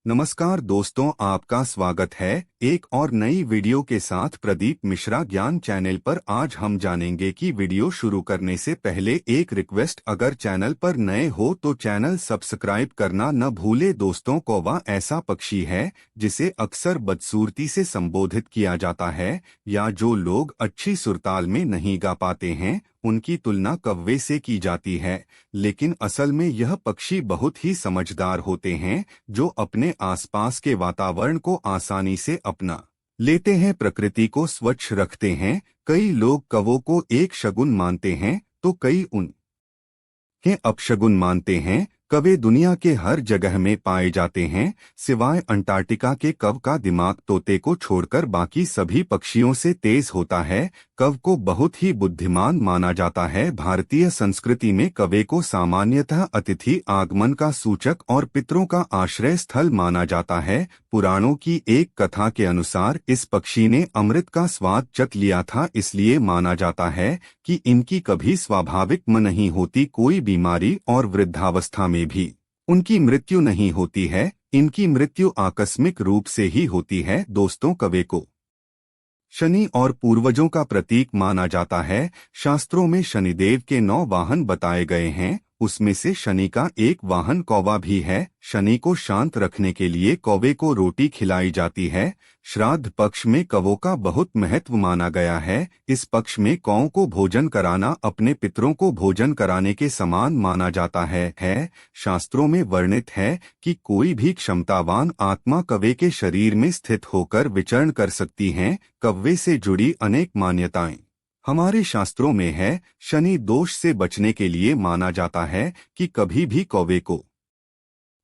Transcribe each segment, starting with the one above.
नमस्कार दोस्तों, आपका स्वागत है एक और नई वीडियो के साथ प्रदीप मिश्रा ज्ञान चैनल पर। आज हम जानेंगे कि वीडियो शुरू करने से पहले एक रिक्वेस्ट, अगर चैनल पर नए हो तो चैनल सब्सक्राइब करना न भूले। दोस्तों, कौवा ऐसा पक्षी है जिसे अक्सर बदसूरती से संबोधित किया जाता है, या जो लोग अच्छी सुरताल में नहीं गा पाते हैं उनकी तुलना कौवे से की जाती है। लेकिन असल में यह पक्षी बहुत ही समझदार होते हैं, जो अपने आसपास के वातावरण को आसानी से अपना लेते हैं, प्रकृति को स्वच्छ रखते हैं। कई लोग कौवों को एक शगुन मानते हैं तो कई उनके अपशगुन मानते हैं। कौवे दुनिया के हर जगह में पाए जाते हैं, सिवाय अंटार्कटिका के। कौव का दिमाग तोते को छोड़कर बाकी सभी पक्षियों से तेज होता है। कौव को बहुत ही बुद्धिमान माना जाता है। भारतीय संस्कृति में कौवे को सामान्यतः अतिथि आगमन का सूचक और पितरों का आश्रय स्थल माना जाता है। पुराणों की एक कथा के अनुसार इस पक्षी ने अमृत का स्वाद चख लिया था, इसलिए माना जाता है कि इनकी कभी स्वाभाविक म नहीं होती कोई बीमारी, और वृद्धावस्था में भी उनकी मृत्यु नहीं होती है। इनकी मृत्यु आकस्मिक रूप से ही होती है। दोस्तों, कौवे को शनि और पूर्वजों का प्रतीक माना जाता है। शास्त्रों में शनिदेव के 9 वाहन बताए गए हैं, उसमें से शनि का एक वाहन कौवा भी है। शनि को शांत रखने के लिए कौवे को रोटी खिलाई जाती है। श्राद्ध पक्ष में कौवों का बहुत महत्व माना गया है। इस पक्ष में कौओं को भोजन कराना अपने पितरों को भोजन कराने के समान माना जाता है। शास्त्रों में वर्णित है कि कोई भी क्षमतावान आत्मा कौवे के शरीर में स्थित होकर विचरण कर सकती हैं। कौवे से जुड़ी अनेक मान्यताएं हमारे शास्त्रों में है। शनि दोष से बचने के लिए माना जाता है कि कभी भी कौवे को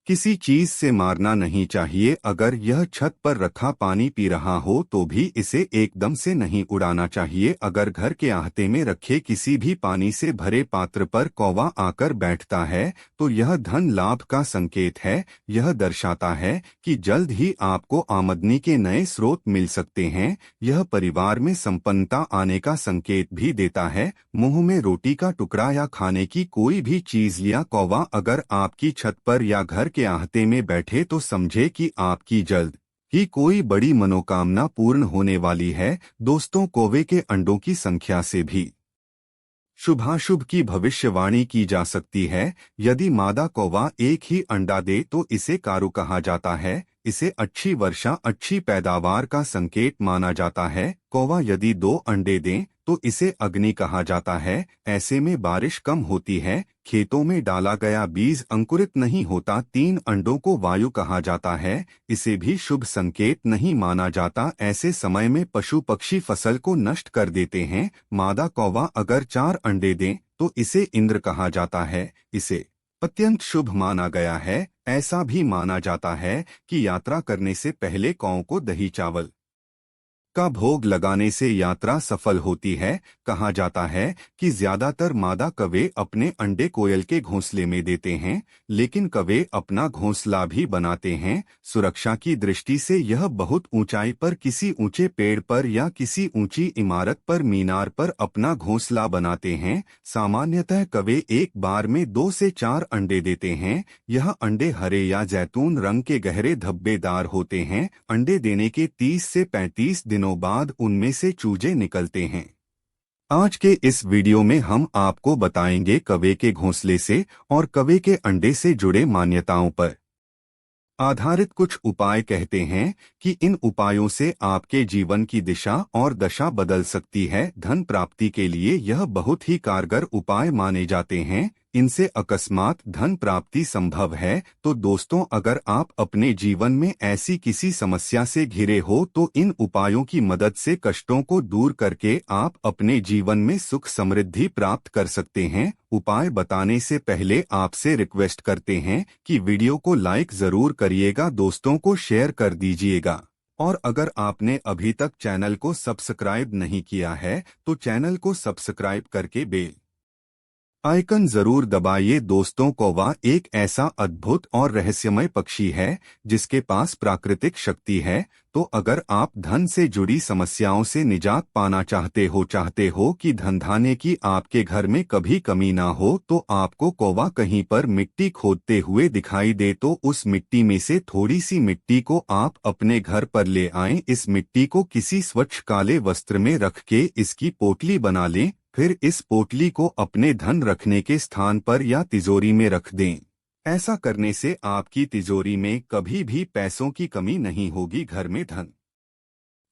किसी चीज से मारना नहीं चाहिए। अगर यह छत पर रखा पानी पी रहा हो तो भी इसे एकदम से नहीं उड़ाना चाहिए। अगर घर के आहते में रखे किसी भी पानी से भरे पात्र पर कौवा आकर बैठता है तो यह धन लाभ का संकेत है। यह दर्शाता है कि जल्द ही आपको आमदनी के नए स्रोत मिल सकते हैं। यह परिवार में संपन्नता आने का संकेत भी देता है। मुंह में रोटी का टुकड़ा या खाने की कोई भी चीज लिया कौवा अगर आपकी छत पर या घर के आहते में बैठे तो समझे कि आपकी जल्द ही कोई बड़ी मनोकामना पूर्ण होने वाली है। दोस्तों, कौवे के अंडों की संख्या से भी शुभाशुभ की भविष्यवाणी की जा सकती है। यदि मादा कौवा एक ही अंडा दे तो इसे कारु कहा जाता है। इसे अच्छी वर्षा, अच्छी पैदावार का संकेत माना जाता है। कौवा यदि 2 अंडे दें तो इसे अग्नि कहा जाता है। ऐसे में बारिश कम होती है। खेतों में डाला गया बीज अंकुरित नहीं होता। 3 अंडों को वायु कहा जाता है, इसे भी शुभ संकेत नहीं माना जाता। ऐसे समय में पशु पक्षी फसल को नष्ट कर देते हैं। मादा कौवा अगर 4 अंडे दें तो इसे इंद्र कहा जाता है, इसे अत्यंत शुभ माना गया है। ऐसा भी माना जाता है कि यात्रा करने से पहले कौओं को दही चावल का भोग लगाने से यात्रा सफल होती है। कहा जाता है कि ज्यादातर मादा कौवे अपने अंडे कोयल के घोंसले में देते हैं, लेकिन कौवे अपना घोंसला भी बनाते हैं। सुरक्षा की दृष्टि से यह बहुत ऊंचाई पर किसी ऊंचे पेड़ पर या किसी ऊंची इमारत पर मीनार पर अपना घोंसला बनाते हैं। सामान्यतः कौवे एक बार में 2 से 4 अंडे देते हैं। यह अंडे हरे या जैतून रंग के गहरे धब्बेदार होते हैं। अंडे देने के 30 से 35 दिनों बाद उनमें से चूजे निकलते हैं। आज के इस वीडियो में हम आपको बताएंगे कौवे के घोंसले से और कौवे के अंडे से जुड़े मान्यताओं पर आधारित कुछ उपाय। कहते हैं कि इन उपायों से आपके जीवन की दिशा और दशा बदल सकती है। धन प्राप्ति के लिए यह बहुत ही कारगर उपाय माने जाते हैं। इनसे अकस्मात धन प्राप्ति संभव है। तो दोस्तों, अगर आप अपने जीवन में ऐसी किसी समस्या से घिरे हो तो इन उपायों की मदद से कष्टों को दूर करके आप अपने जीवन में सुख समृद्धि प्राप्त कर सकते हैं। उपाय बताने से पहले आपसे रिक्वेस्ट करते हैं कि वीडियो को लाइक जरूर करिएगा, दोस्तों को शेयर कर दीजिएगा, और अगर आपने अभी तक चैनल को सब्सक्राइब नहीं किया है तो चैनल को सब्सक्राइब करके बेल आइकन जरूर दबाइए दोस्तों। कौवा एक ऐसा अद्भुत और रहस्यमय पक्षी है जिसके पास प्राकृतिक शक्ति है। तो अगर आप धन से जुड़ी समस्याओं से निजात पाना चाहते हो कि धन की आपके घर में कभी कमी ना हो, तो आपको कौवा कहीं पर मिट्टी खोदते हुए दिखाई दे तो उस मिट्टी में से थोड़ी सी मिट्टी को आप अपने घर पर ले आएं। इस मिट्टी को किसी स्वच्छ काले वस्त्र में रख के इसकी पोटली बना लें। फिर इस पोटली को अपने धन रखने के स्थान पर या तिजोरी में रख दें। ऐसा करने से आपकी तिजोरी में कभी भी पैसों की कमी नहीं होगी, घर में धन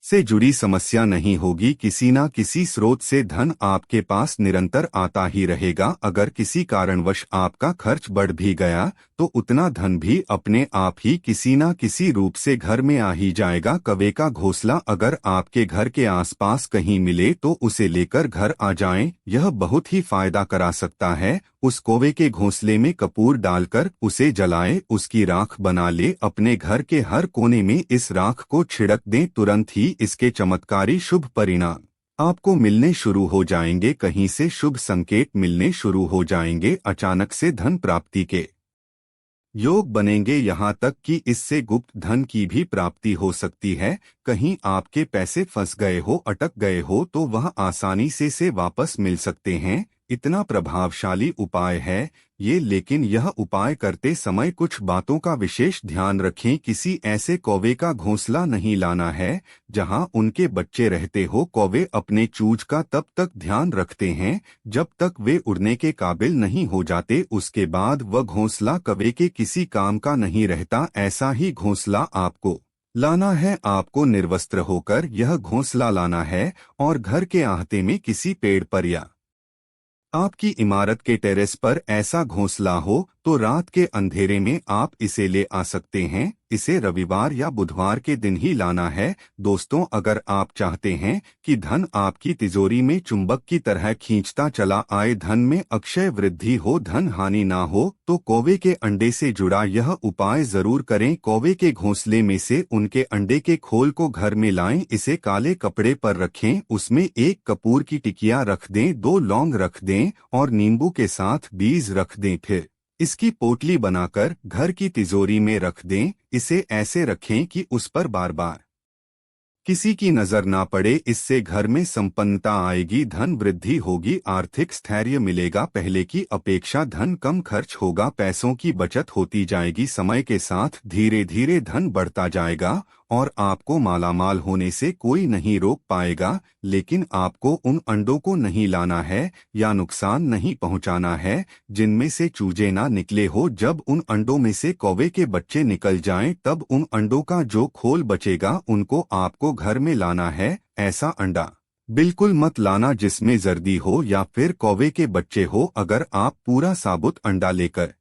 से जुड़ी समस्या नहीं होगी, किसी ना किसी स्रोत से धन आपके पास निरंतर आता ही रहेगा। अगर किसी कारणवश आपका खर्च बढ़ भी गया तो उतना धन भी अपने आप ही किसी ना किसी रूप से घर में आ ही जाएगा। कौवे का घोंसला अगर आपके घर के आसपास कहीं मिले तो उसे लेकर घर आ जाएं, यह बहुत ही फायदा करा सकता है। उस कौवे के घोंसले में कपूर डालकर उसे जलाएं, उसकी राख बना ले, अपने घर के हर कोने में इस राख को छिड़क दें। तुरंत ही इसके चमत्कारी शुभ परिणाम आपको मिलने शुरू हो जाएंगे। कहीं से शुभ संकेत मिलने शुरू हो जाएंगे। अचानक से धन प्राप्ति के योग बनेंगे, यहाँ तक कि इससे गुप्त धन की भी प्राप्ति हो सकती है। कहीं आपके पैसे फंस गए हो, अटक गए हो, तो वह आसानी से वापस मिल सकते हैं। इतना प्रभावशाली उपाय है ये, लेकिन यह उपाय करते समय कुछ बातों का विशेष ध्यान रखें। किसी ऐसे कौवे का घोंसला नहीं लाना है जहां उनके बच्चे रहते हो। कौवे अपने चूज का तब तक ध्यान रखते हैं जब तक वे उड़ने के काबिल नहीं हो जाते। उसके बाद वह घोंसला कौवे के किसी काम का नहीं रहता। ऐसा ही घोंसला आपको लाना है। आपको निर्वस्त्र होकर यह घोंसला लाना है और घर के आहते में किसी पेड़ पर या आपकी इमारत के टेरेस पर ऐसा घोंसला हो तो रात के अंधेरे में आप इसे ले आ सकते हैं। इसे रविवार या बुधवार के दिन ही लाना है। दोस्तों, अगर आप चाहते हैं कि धन आपकी तिजोरी में चुंबक की तरह खींचता चला आए, धन में अक्षय वृद्धि हो, धन हानि ना हो, तो कौवे के अंडे से जुड़ा यह उपाय जरूर करें। कौवे के घोंसले में से उनके अंडे के खोल को घर में लाएं, इसे काले कपड़े पर रखें, उसमें एक कपूर की टिकिया रख दें, 2 लौंग रख दें और नींबू के साथ बीज रख दें। फिर इसकी पोटली बनाकर घर की तिजोरी में रख दें। इसे ऐसे रखें कि उस पर बार बार किसी की नजर ना पड़े। इससे घर में संपन्नता आएगी, धन वृद्धि होगी, आर्थिक स्थैर्य मिलेगा। पहले की अपेक्षा धन कम खर्च होगा, पैसों की बचत होती जाएगी। समय के साथ धीरे धीरे धन बढ़ता जाएगा और आपको मालामाल होने से कोई नहीं रोक पाएगा। लेकिन आपको उन अंडों को नहीं लाना है या नुकसान नहीं पहुंचाना है जिनमें से चूजे ना निकले हो। जब उन अंडों में से कौवे के बच्चे निकल जाएं, तब उन अंडों का जो खोल बचेगा उनको आपको घर में लाना है। ऐसा अंडा बिल्कुल मत लाना जिसमें जर्दी हो या फिर कौवे के बच्चे हो। अगर आप पूरा साबुत अंडा लेकर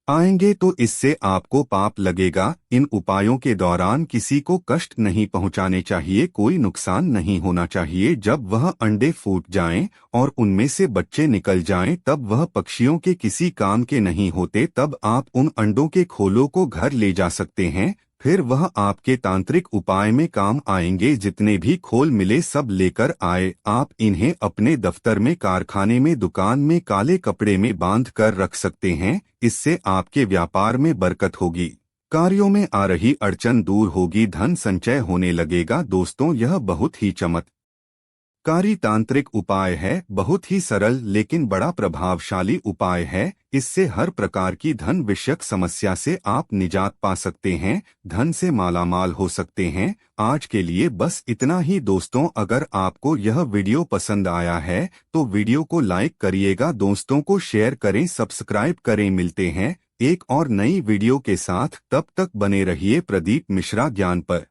आएंगे तो इससे आपको पाप लगेगा। इन उपायों के दौरान किसी को कष्ट नहीं पहुंचाने चाहिए, कोई नुकसान नहीं होना चाहिए। जब वह अंडे फूट जाएं और उनमें से बच्चे निकल जाएं, तब वह पक्षियों के किसी काम के नहीं होते। तब आप उन अंडों के खोलों को घर ले जा सकते हैं, फिर वह आपके तांत्रिक उपाय में काम आएंगे। जितने भी खोल मिले सब लेकर आए। आप इन्हें अपने दफ्तर में, कारखाने में, दुकान में काले कपड़े में बांध कर रख सकते हैं। इससे आपके व्यापार में बरकत होगी, कार्यों में आ रही अड़चन दूर होगी, धन संचय होने लगेगा। दोस्तों, यह बहुत ही चमत्कारी तांत्रिक उपाय है, बहुत ही सरल लेकिन बड़ा प्रभावशाली उपाय है। इससे हर प्रकार की धन विषयक समस्या से आप निजात पा सकते हैं, धन से मालामाल हो सकते हैं। आज के लिए बस इतना ही दोस्तों। अगर आपको यह वीडियो पसंद आया है तो वीडियो को लाइक करिएगा, दोस्तों को शेयर करें, सब्सक्राइब करें। मिलते हैं एक और नई वीडियो के साथ, तब तक बने रहिए प्रदीप मिश्रा ज्ञान पर।